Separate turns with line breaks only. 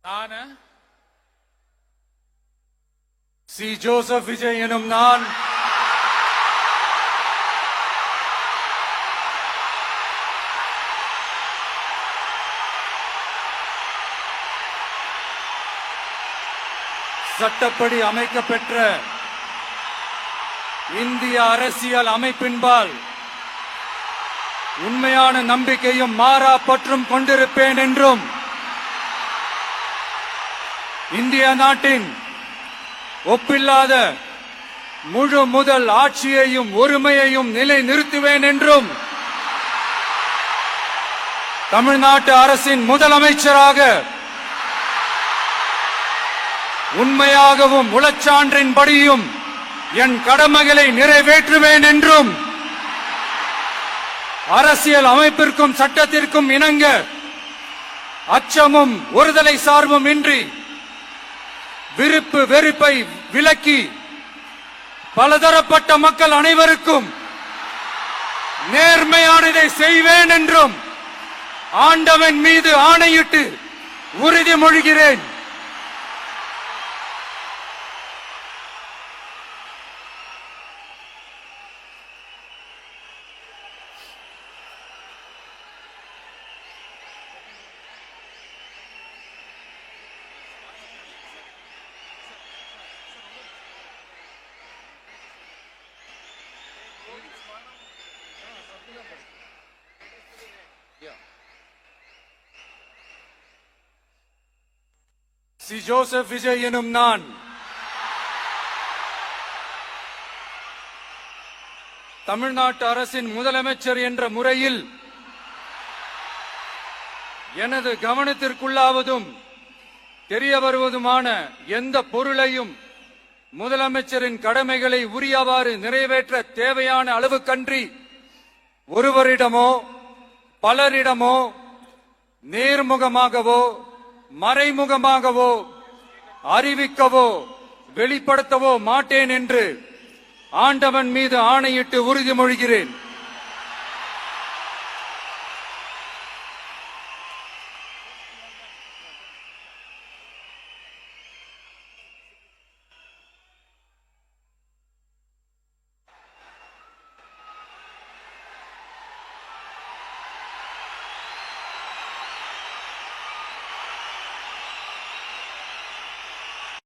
நான் C. Joseph Vijay எனும் நான் சட்டப்படி அமைக்கப்பெற்ற இந்திய அரசியல் அமைப்பின்பால் உண்மையான நம்பிக்கையும் மாறா பற்றும் கொண்டிருப்பேன் என்றும் இந்திய நாட்டின் ஒப்பில்லாத முழு முதல் ஆட்சியையும் ஒருமையையும் நிலை நிறுத்துவேன் என்றும் தமிழ்நாட்டு அரசின் முதலமைச்சராக உண்மையாகவும் உளச்சான்றின்படியும் என் கடமைகளை நிறைவேற்றுவேன் என்றும் அரசியல் அமைப்பிற்கும் சட்டத்திற்கும் இணங்க அச்சமும் ஒருதலை சார்பும் இன்றி விருப்பு வெறுப்பை விலக்கி பலதரப்பட்ட மக்கள் அனைவருக்கும் நேர்மையானதை செய்வேன் என்றும் ஆண்டவன் மீது ஆணையிட்டு உறுதிமொழிகிறேன். சி. ஜோசப் விஜய் எனும் நான் தமிழ்நாட்டு அரசின் முதலமைச்சர் என்ற முறையில் எனது கவனத்திற்குள்ளாவதும் தெரிய வருவதுமான எந்த பொருளையும் முதலமைச்சரின் கடமைகளை உரியவாறு நிறைவேற்ற தேவையான அளவுக்கன்றி ஒருவரிடமோ பலரிடமோ நேர்முகமாகவோ மறைமுகமாகவோ அறிவிக்கவோ வெளிப்படுத்தவோ மாட்டேன் என்று ஆண்டவன் மீது ஆணையிட்டு உறுதிமொழிகிறேன்.